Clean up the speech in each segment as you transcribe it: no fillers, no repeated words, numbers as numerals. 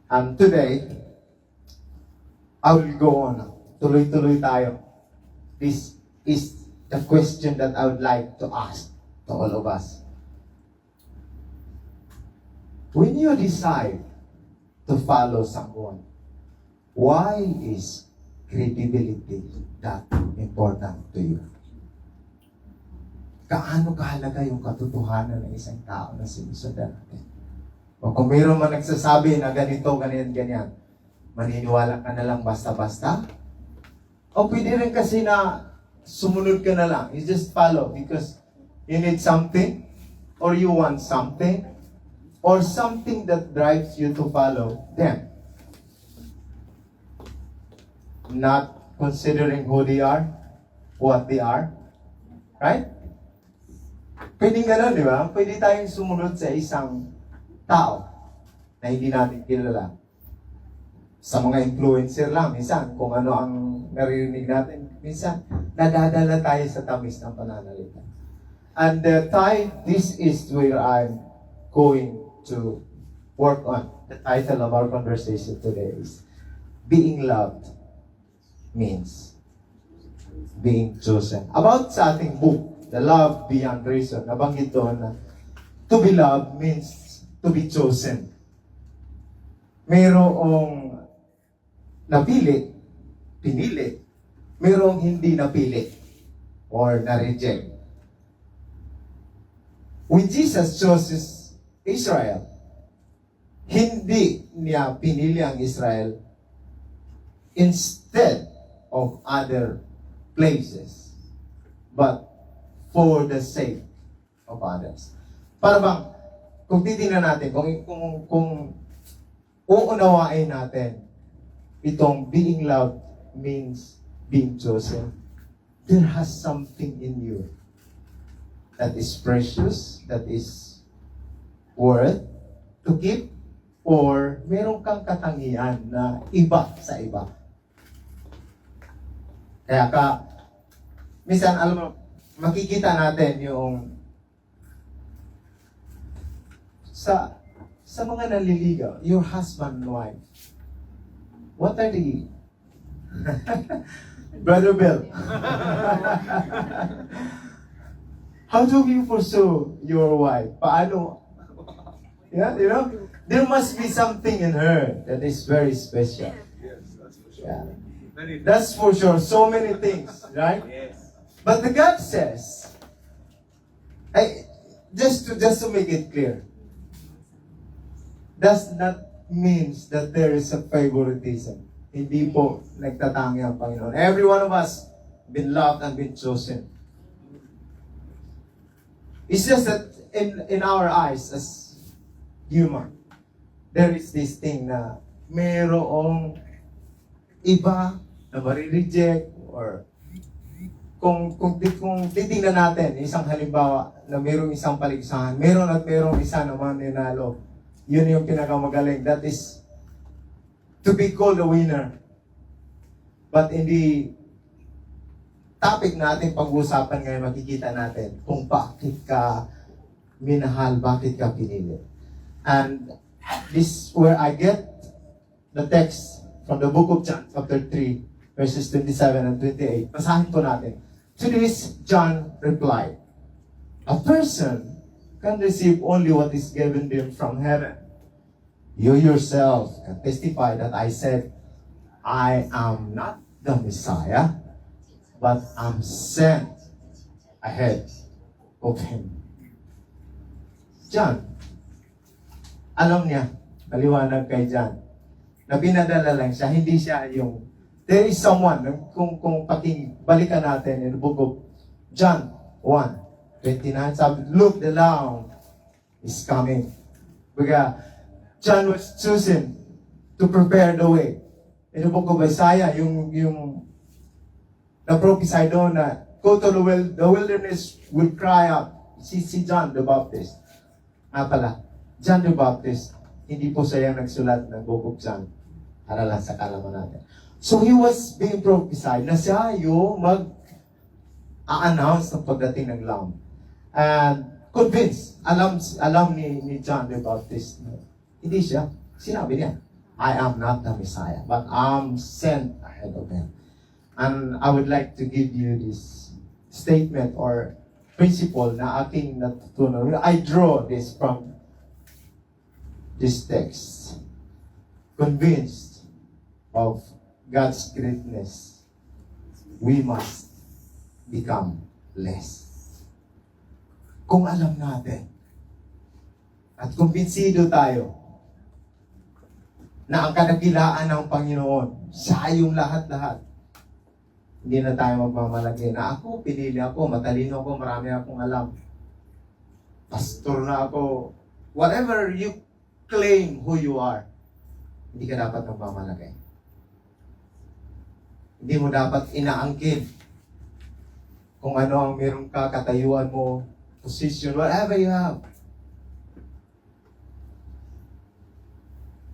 Today, I will go on. Tuloy-tuloy tayo. This is the question that I would like to ask to all of us. When you decide to follow someone, why is credibility that important to you? Kaano kahalaga yung katotohanan ng isang tao na sinusundan natin? O kung mayroon man nagsasabi na ganito, ganyan, maniniwala ka na lang basta-basta? O pwede rin kasi na sumunod ka na lang. You just follow because you need something or you want something or something that drives you to follow them. Not considering who they are, what they are. Right? Pwede gano'n, di ba? Pwede tayong sumunod sa isang tao na hindi natin kilala. Sa mga influencer lang, minsan, kung ano ang naririnig natin, minsan, nadadala tayo sa tamis ng pananalita. And this is where I'm going to work on. The title of our conversation today is Being Loved Means Being Chosen. About sa ating book, The Love Beyond Reason, nabanggit doon na to be loved means to be chosen. Mayroong napili, pinili. Mayroong hindi napili or na-reject. When Jesus chose Israel, hindi niya pinili ang Israel instead of other places, but for the sake of others. Para bang, kung titingnan natin, kung uunawain natin, itong being loved means being chosen, there has something in you that is precious, that is worth to keep, or meron kang katangian na iba sa iba. Kaya minsan, alam mo, makikita natin yung sa mga naliligaw, your husband and wife. What are they? Brother Bill. How do you pursue your wife? Paano? Yeah, you know? There must be something in her that is very special. Yes, that's for sure. Yeah. Very That's for sure. So many things, right? Yes. But the God says, just to make it clear, does not means that there is a favoritism. Hindi po nagtatangi ang Panginoon. Every one of us been loved and been chosen. It's just that in our eyes as human, there is this thing na mayroong iba na marireject or kung titingnan natin, isang halimbawa na mayroong isang paligsahan, mayroong isa na maninalo. Yun yung pinakamagaling. That is to be called a winner. But in the topic natin pag-uusapan ngayon, makikita natin kung bakit ka minahal, bakit ka pinili. And this where I get the text from the book of John, chapter 3, verses 27 and 28. Basahin po natin. To this, John replied, a person can receive only what is given them from heaven. You yourself can testify that I said, I am not the Messiah, but I'm sent ahead of him. John, alam niya, maliwanag kay John, na pinadala lang siya, hindi siya yung there is someone, kung balikan natin in the book of John 1:29, sabi, look, the Lamb is coming. Baga, John was chosen to prepare the way. In the book of Isaiah, yung na-prophesy doon na, go to the wilderness will cry out. Si John the Baptist. Pala, John the Baptist, hindi po siya yung nagsulat ng book of John. Para lang sa kalaman natin. So he was being prophesied na siya yung mag-a-announce ng pagdating ng Lamb. And convinced, alam ni John the Baptist, hindi siya, sinabi niya, I am not the Messiah, but I'm sent ahead of him. And I would like to give you this statement or principle na aking natutunan. I draw this from this text. Convinced of God's greatness, we must become less. Kung alam natin at kumbinsido tayo na ang kadakilaan ng Panginoon, siya yung lahat-lahat, hindi na tayo magmamalagi na ako, pinili ako, matalino ako, marami akong alam. Pastor na ako. Whatever you claim who you are, hindi ka dapat magmamalagay. Hindi mo dapat inaangkin kung ano ang meron ka, katayuan mo, position, whatever you have.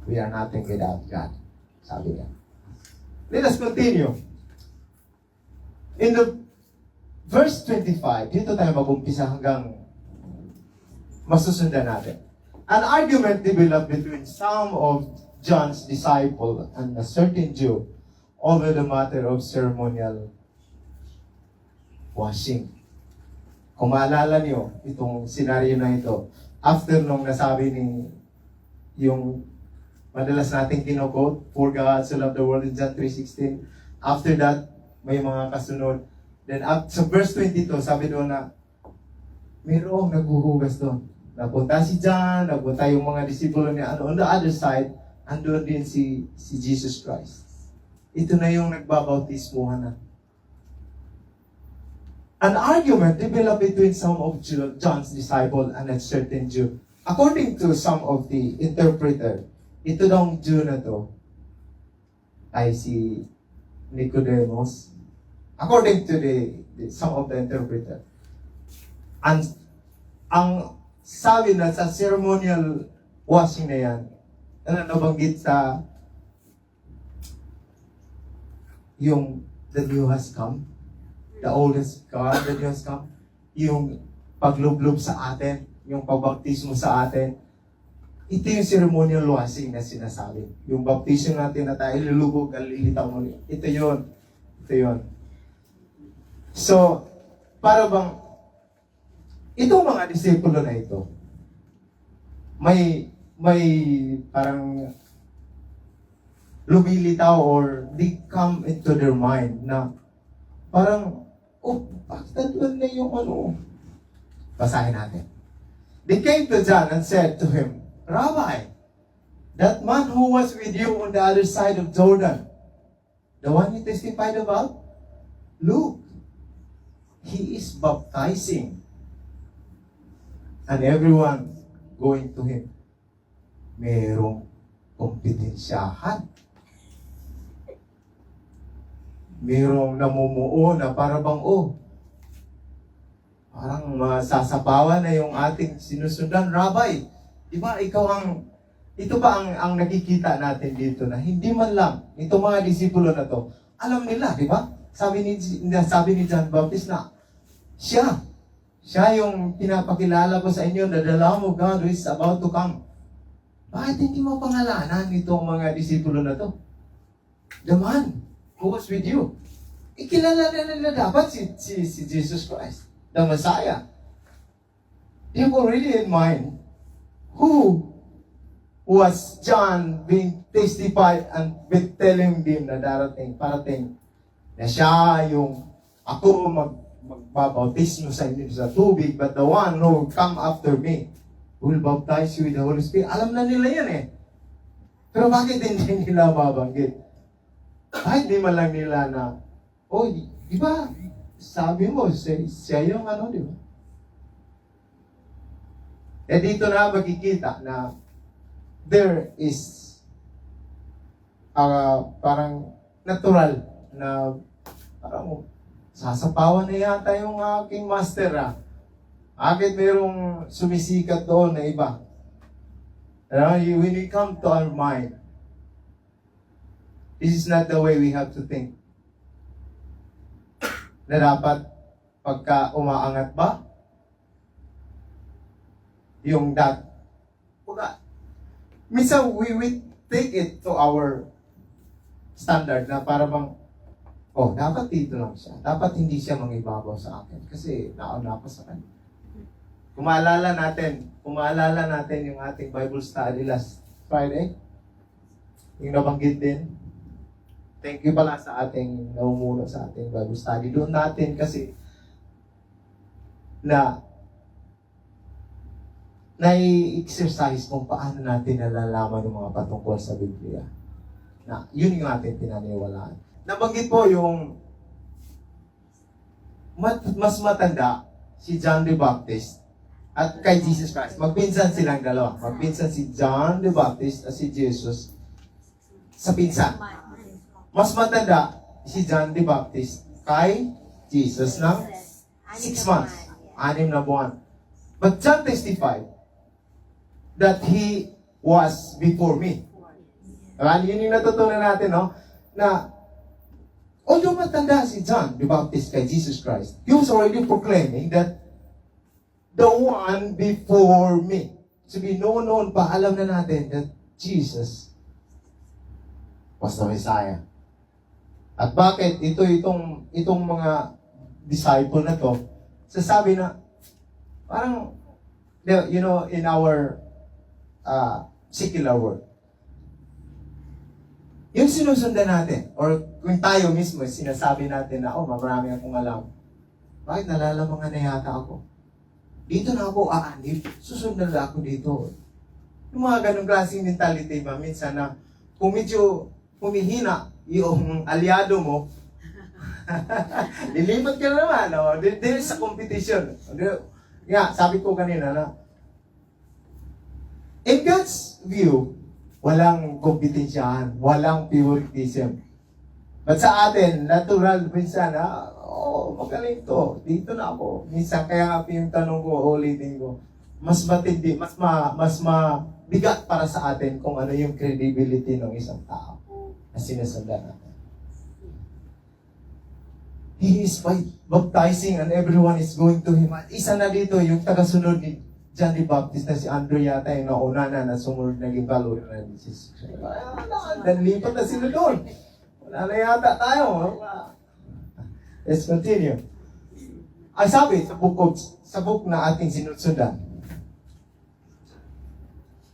We are nothing without God. Sabi niya. Let us continue. In the verse 25, dito tayo mag-umpisa hanggang masusundan natin. An argument developed between some of John's disciples and a certain Jew over the matter of ceremonial washing. Kung maalala niyo, itong senaryo na ito, after nung nasabi ni yung madalas nating kino-quote, for God so loved the world in John 3:16, after that, may mga kasunod. Then sa verse 22, sabi doon na, mayroong naghuhugas doon. Napunta si John, napunta yung mga disipulo niya, and on the other side, andun din si Jesus Christ. Ito na yung nagbabautismuhan na. An argument developed between some of John's disciples and a certain Jew. According to some of the interpreter, ito daw Jew na to ay si Nicodemus. According to some of the interpreter. Ang sabi na sa ceremonial washing na yan, ano nabanggit sa yung the new has come, the oldest God, the new has come, yung paglublob sa atin, yung pagbaptismo sa atin, ito yung ceremonial washing na sinasabi. Yung baptismo natin na tayo lulubog, lilitaw mo. Ito yun. Ito yun. So, para bang, itong mga disipulo na ito, may parang lumilitaw or they come into their mind na parang, bakit doon na yung ano? Basahin natin. They came to John and said to him, Rabbi, that man who was with you on the other side of Jordan, the one you testified about, look, he is baptizing. And everyone going to him, merong kompetensyahan. Merong namumuo na parang parang masasapawan na yung ating sinusundan. Rabbi, di ba ito ba ang nakikita natin dito na hindi man lang itong mga disipulo na to, alam nila, di ba? Sabi ni John Baptist na, siya yung pinapakilala ko sa inyo na the Lamb of God who is about to come. Bakit hindi mo pangalanan itong mga disipulo na to? The man who was with you. Ikilala na nila dapat si Jesus Christ, the Messiah. They have already in mind who was John being testified and been telling them na parating, na siya yung ako magbabautismo sa inyo sa tubig, but the one who will come after me will baptize you with the Holy Spirit. Alam na nila yan eh. Pero bakit hindi nila mabanggit? Bakit di man lang nila na, di ba, sabi mo, siya yung di ba? Eh dito na makikita na there is parang natural na parang sasapawan na yata yung aking master Bakit mayroong sumisikat doon na iba? When we come to our mind, this is not the way we have to think. Na dapat pagka umaangat ba, yung that. Minsan take it to our standard na para bang, oh, dapat dito lang siya. Dapat hindi siya mangibabaw sa akin kasi nauna ko sa kanya. Kung maalala natin yung ating Bible study last Friday, yung nabanggit din. Thank you pala sa ating namumuno sa ating Bible study. Doon natin kasi na-exercise kung paano natin nalalaman yung mga patungkol sa Biblia. Na yun yung ating pinaniwalaan. Nabanggit po yung mas matanda si John the Baptist at kay Jesus Christ. Magpinsan silang dalawa. Magpinsan si John the Baptist at si Jesus sa pinsan. Mas matanda si John the Baptist kay Jesus ng 6 months. 6 na buwan. But John testified that he was before me. Yun yung natutunan natin, no? Na although matanda si John the Baptist kay Jesus Christ, he was already proclaiming that the one before me. Sabi, noon pa, alam na natin that Jesus was the Messiah. At bakit itong mga disciple na to, sasabi na, parang, you know, in our secular world, yung sinusundan natin, or kung tayo mismo, sinasabi natin na, oh, marami akong alam. Bakit nalalamangan na yata ako? Dito na ako aanib, susundan na ako dito. Yung mga ganong klaseng mentality ba, minsan na kung medyo humihina yung aliado mo, lilipat ka na naman, no? Dahil sa competition. Nga, sabi ko kanina na, in God's view, walang kompetensyahan, walang favoritism. But sa atin, natural, minsan, magaling to. Dito na ako. Minsan, kaya nga yung tanong ko, ulitin ko, mas matindi, mas mabigat para sa atin kung ano yung credibility ng isang tao na sinusundan natin. He is baptizing and everyone is going to him. At isa na dito, yung tagasunod ni John the Baptist na si Andrew yata, yung nauna na sumunod naging follower na ni Jesus. Lipat na sila doon. Wala na yata tayo. Let's continue. Ang sabi sa book na ating sinusundan,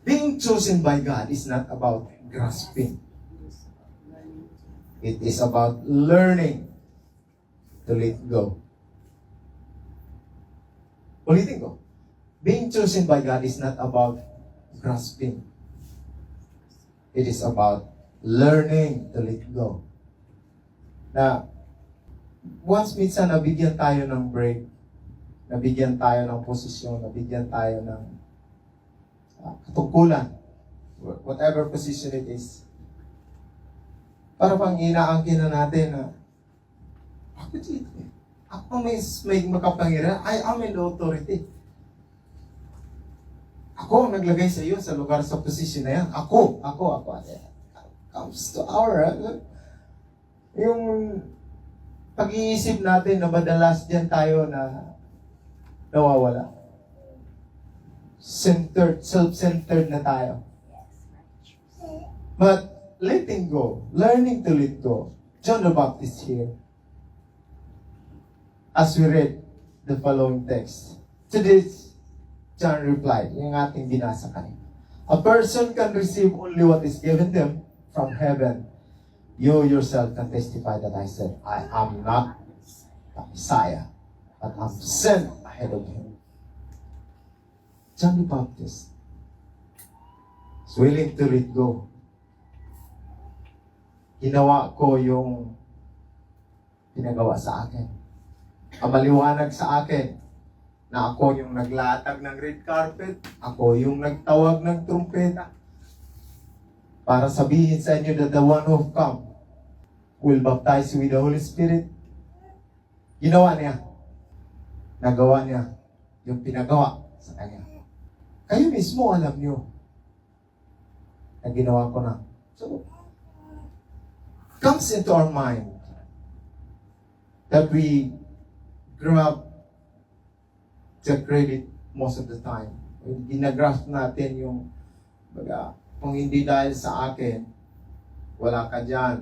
being chosen by God is not about grasping. It is about learning to let go. Ulitin ko. Being chosen by God is not about grasping. It is about learning to let go. Na, once minsan nabigyan tayo ng break, nabigyan tayo ng posisyon, nabigyan tayo ng katungkulan, whatever position it is, para pang inaangkin na natin na, ako dito eh. Ako may makapangyarihan. I am in authority. Ako ang naglagay sa iyo sa lugar, sa position na yan. Ako. Comes to our, yung pag-iisip natin na madalas dyan tayo na nawawala. Self-centered na tayo. But letting go, learning to let go. John the Baptist here, as we read the following text. To this, John replied, yung ating binasa kanina. A person can receive only what is given them from heaven. You yourself can testify that I said, I am not the Messiah, but I'm sent ahead of him. John the Baptist is willing to let go. Ginawa ko yung pinagawa sa akin. Maliwanag sa akin na ako yung naglatag ng red carpet, ako yung nagtawag ng trumpeta para sabihin sa inyo that the one who come will baptize you with the Holy Spirit. Ginawa niya. Nagawa niya yung pinagawa sa kanya. Kayo mismo alam niyo na ginawa ko na. So, comes into our mind that we grab the credit most of the time. Ginagrasp natin yung Kung hindi dahil sa akin, wala ka dyan.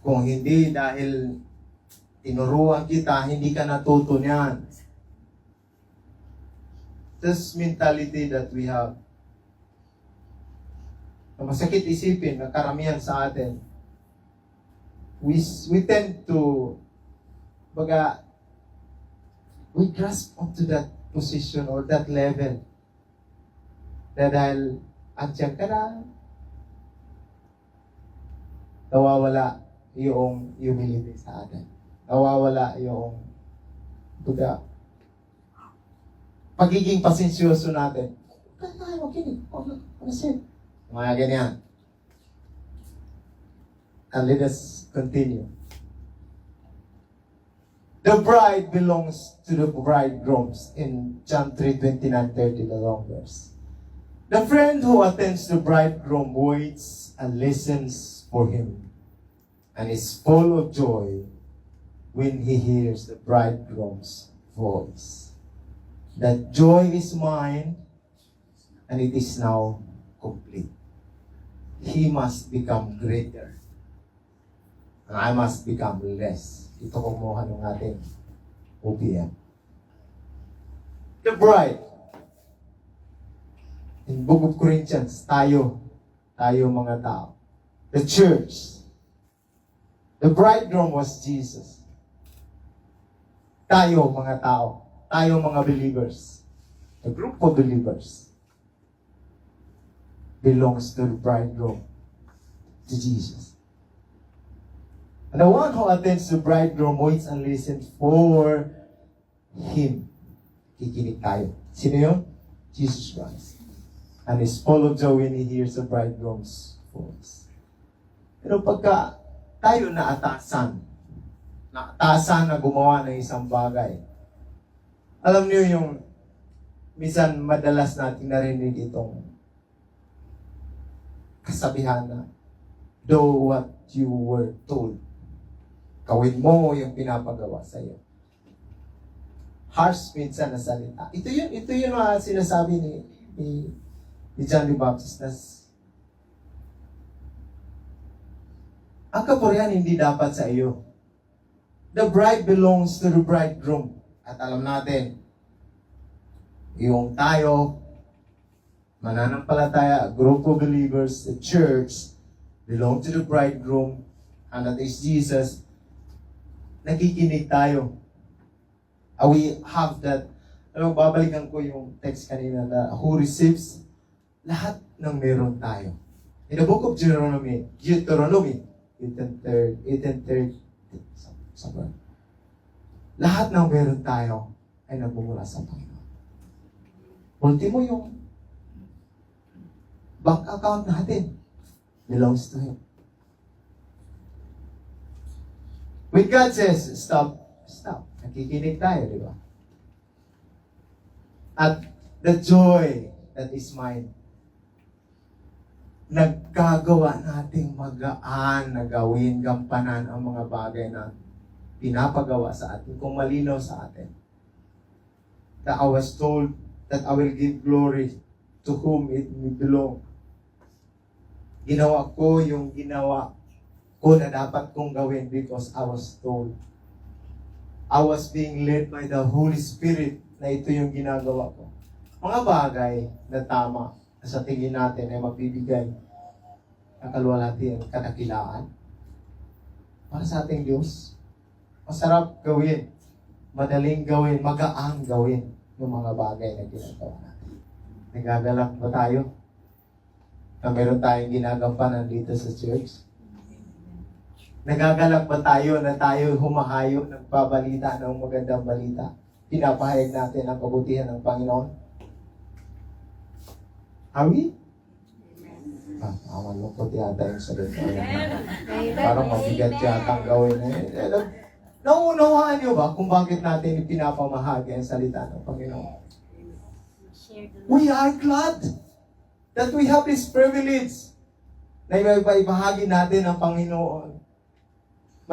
Kung hindi dahil tinuruan kita, hindi ka natuto niyan. This mentality that we have. Masakit isipin na karamihan sa atin, we tend to, we grasp onto that position or that level. Na dahil andyan ka na, nawawala yung humility sa atin. Nawawala yung pagiging pasensyoso natin. Mga ganyan. And let us continue. The bride belongs to the bridegrooms in John 3:29-30, the long verse. The friend who attends the bridegroom waits and listens for him and is full of joy when he hears the bridegroom's voice. That joy is mine and it is now complete. He must become greater and I must become less. Ito kumuha ng ating OPM. The bride. In Book of Corinthians, tayo mga tao. The church. The bridegroom was Jesus. Tayo mga tao. Tayo mga believers. The group of believers belongs to the bridegroom, to Jesus. And the one who attends the bridegroom waits and listens for him. Kikinig tayo. Sino yun? Jesus Christ. And is full of joy when he hears the bridegroom's voice. Pero pagka tayo naatasan na gumawa ng isang bagay, alam niyo yung minsan madalas natin narinig itong kasabihan na do what you were told. Gawin mo yung pinapagawa sa iyo. Harsh minsan na salita. Ito yun sinasabi ni John the Baptist na ang kapurihan hindi dapat sa iyo. The bride belongs to the bridegroom. At alam natin, yung tayo, mananampalataya, a group of believers, the church, belong to the bridegroom, and that is Jesus. Nakikinig tayo. We have that. Babalikan ko yung text kanina na who receives, lahat ng meron tayo. In the book of Deuteronomy 18:30, lahat ng meron tayo ay nagmumula sa Panginoon. Ultimo yung bank account natin belongs to Him. When God says, stop. Nakikinig tayo, di ba? At the joy that is mine, nagkagawa nating magaan na gawin, gampanan ang mga bagay na pinapagawa sa atin, kung malinaw sa atin. That I was told that I will give glory to whom it belong. Ginawa ko yung ginawa ko na dapat kong gawin because I was told. I was being led by the Holy Spirit na ito yung ginagawa ko. Mga bagay na tama na sa tingin natin ay magbibigay ng kaluwalhatian, kadakilaan para sa ating Diyos. Masarap gawin, madaling gawin, magaang gawin yung mga bagay na ginagawa natin. Nagagalak ba tayo na meron tayong ginagampanan dito sa church? Nagagalak ba tayo na tayo humahayo, nagbabalita ng magandang balita? Pinapahayag natin ang kabutihan ng Panginoon? Are we? Malungkot yata yung sagot ko. Parang mabigat yata ang gawin na yun. Nauunawaan niyo ba kung bakit natin pinapamahagi ang salita ng Panginoon? We are glad that we have this privilege na ibahagi natin ang Panginoon.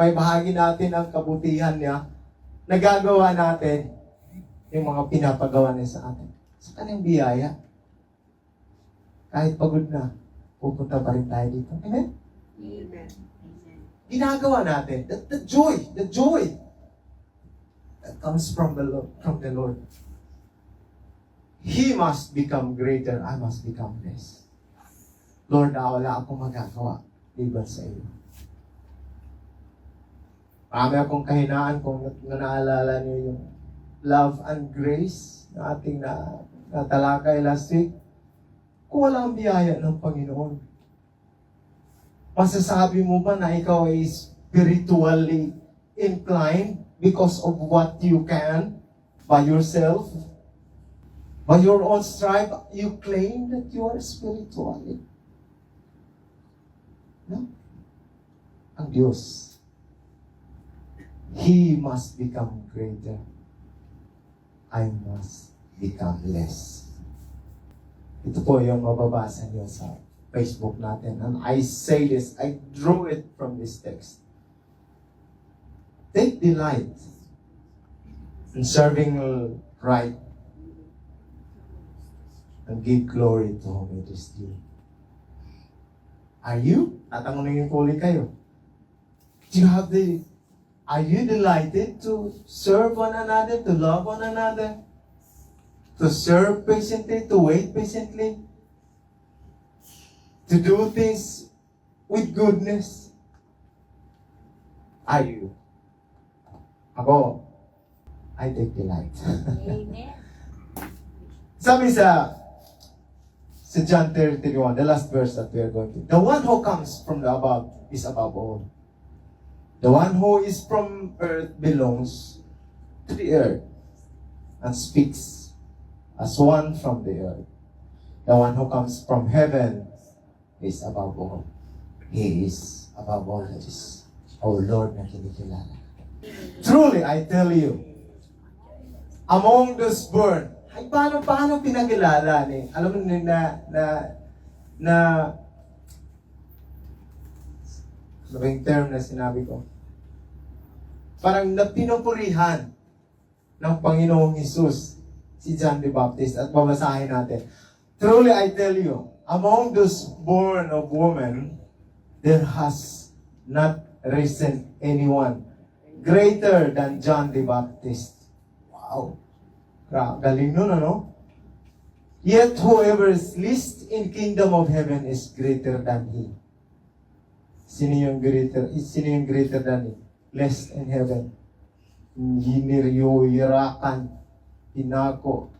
May bahagi natin ang kabutihan niya. Nagagawa natin yung mga pinapagawa niya sa atin. Sa kanyang biyaya. Kahit pagod na, pupunta pa rin tayo dito. Amen? Amen. Ginagawa natin. The joy that comes from the Lord. He must become greater, I must become less. Lord, wala akong magagawa liban sa iyo. Marami akong kahinaan kung naalala niyo yung love and grace na ating natalakay last week. Kung wala ang biyaya ng Panginoon, masasabi mo ba na ikaw ay spiritually inclined because of what you can by yourself? By your own stripe, you claim that you are spiritually. No? Ang Diyos, He must become greater. I must become less. Ito po yung mababasa niyo sa Facebook natin. And I say this, I drew it from this text. Take delight in serving right and give glory to whom it is due. Are you? Tatanungin ko ulit kayo. Are you delighted to serve one another, to love one another, to serve patiently, to wait patiently, to do things with goodness? Are you? Ako, I take delight. Amen. Sabi sa John 31, the last verse that we are going to. The one who comes from the above is above all. The one who is from earth belongs to the earth and speaks as one from the earth. The one who comes from heaven is above all. He is above all. That is our Lord na kinikilala. Truly, I tell you, among those born, ay paano pinakilala ni? Alam mo ano ba yung term na sinabi ko? Parang napinupurihan ng Panginoong Hesus si John the Baptist, at babasahin natin. Truly, I tell you, among those born of woman, there has not risen anyone greater than John the Baptist. Wow! Galing nun, ano? Yet whoever is least in kingdom of heaven is greater than he. Sino yung greater than he? Less in heaven. Hiniryo, hirakan, pinako.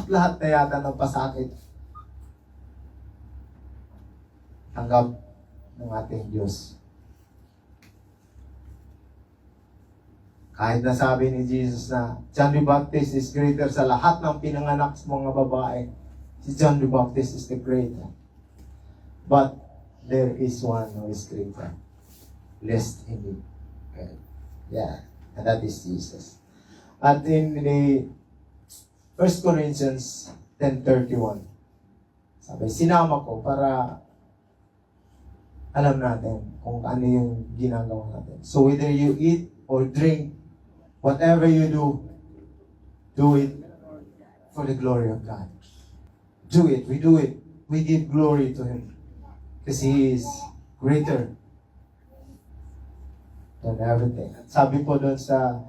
Lahat na yata ng pasakit. Tanggap ng ating Diyos. Kahit nasabi ni Jesus na John the Baptist is greater sa lahat ng pinanganak sa mga babae, si John the Baptist is the greater. But there is one who is greater, less in him. Yeah, and that is Jesus. At in the 1 Corinthians 10:31, sabi, sinama ko para alam natin kung ano yung ginagawa natin. So whether you eat or drink, whatever you do it for the glory of God. Do it. We do it. We give glory to Him. Because He is greater than everything. Sabi po doon sa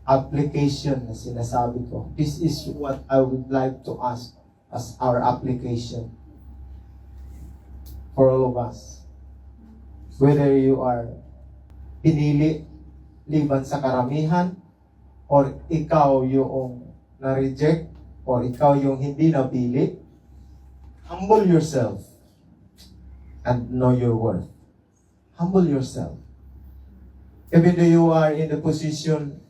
application na sinasabi ko, this is what I would like to ask as our application for all of us. Whether you are pinili liban sa karamihan, or ikaw yung na-reject, or ikaw yung hindi napili, humble yourself and know your worth. Humble yourself. Even though you are in the position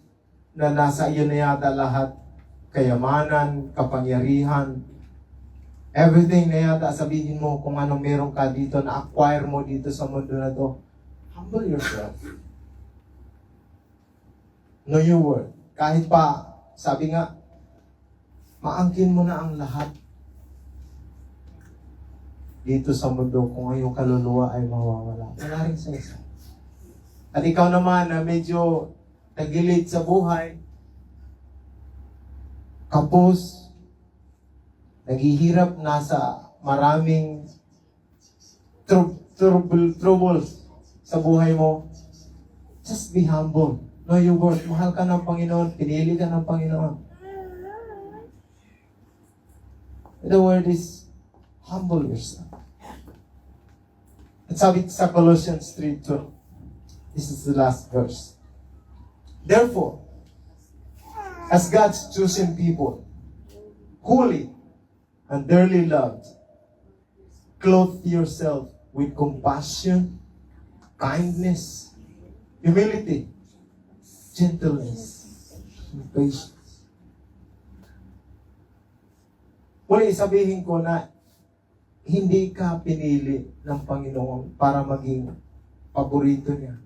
na nasa iyo na yata lahat, kayamanan, kapangyarihan, everything na yata, sabihin mo kung anong meron ka dito, na-acquire mo dito sa mundo na to, humble yourself. Know your worth. Kahit pa, sabi nga, maangkin mo na ang lahat dito sa mundo kung ang iyong kaluluwa ay mawawala. Wala rin sa isa. At ikaw naman na medyo tagilid sa buhay, kapos, naghihirap, nasa maraming troubles sa buhay mo, just be humble. Know your worth. Mahal ka ng Panginoon. Pinili ka ng Panginoon. The word is, humble yourself. At sabi sa Colossians 3:2, this is the last verse. Therefore, as God's chosen people, holy and dearly loved, clothe yourself with compassion, kindness, humility, gentleness, and patience. Muli, sabihin ko na hindi ka pinili ng Panginoon para maging paborito niya.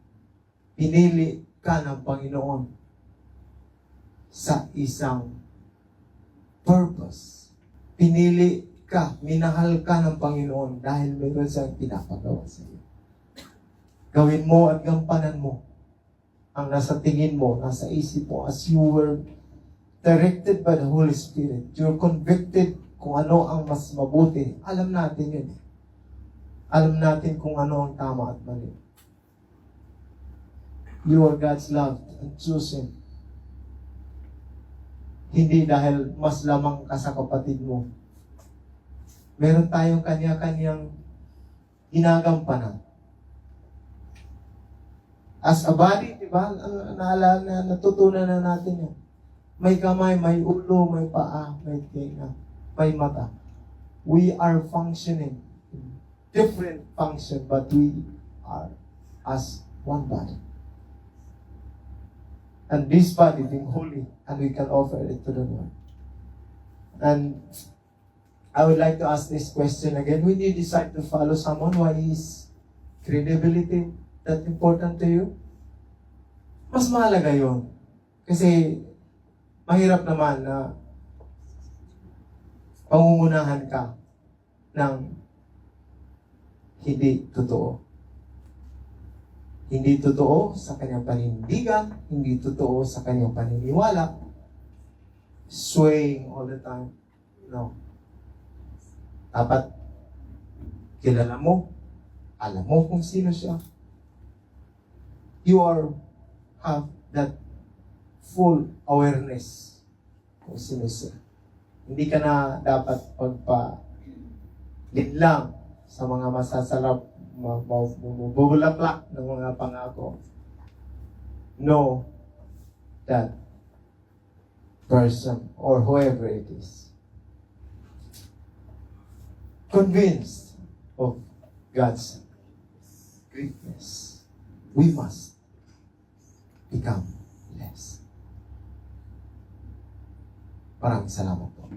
Pinili ka ng Panginoon sa isang purpose. Pinili ka, minahal ka ng Panginoon dahil meron siyang pinapagawa sa iyo. Gawin mo at gampanan mo ang nasa tingin mo, nasa isip mo, as you were directed by the Holy Spirit. You're convicted kung ano ang mas mabuti. Alam natin yun. Alam natin kung ano ang tama at mali. You are God's loved and chosen. Hindi dahil mas lamang ka sa kapatid mo. Meron tayong kanya-kanyang ginagampanan. As a body, di ba? Naalala na, natutunan na natin yan. May kamay, may ulo, may paa, may tenga, may mata. We are functioning. Different function, but we are as one body. And this body being holy, and we can offer it to the Lord. And I would like to ask this question again. When you decide to follow someone, why is credibility that important to you? Mas mahalaga yun. Kasi mahirap naman na pangungunahan ka ng hindi totoo. Hindi totoo sa kanyang paninindigan, hindi totoo sa kanyang paniniwala, swaying all the time. No. Dapat kilala mo, alam mo kung sino siya. You have that full awareness kung sino siya. Hindi ka na dapat pagpa-linlang sa mga masasarap, mabubulaklak ng mga pangako. Know that person or whoever it is. Convinced of God's greatness, we must become less. Maraming salamat po.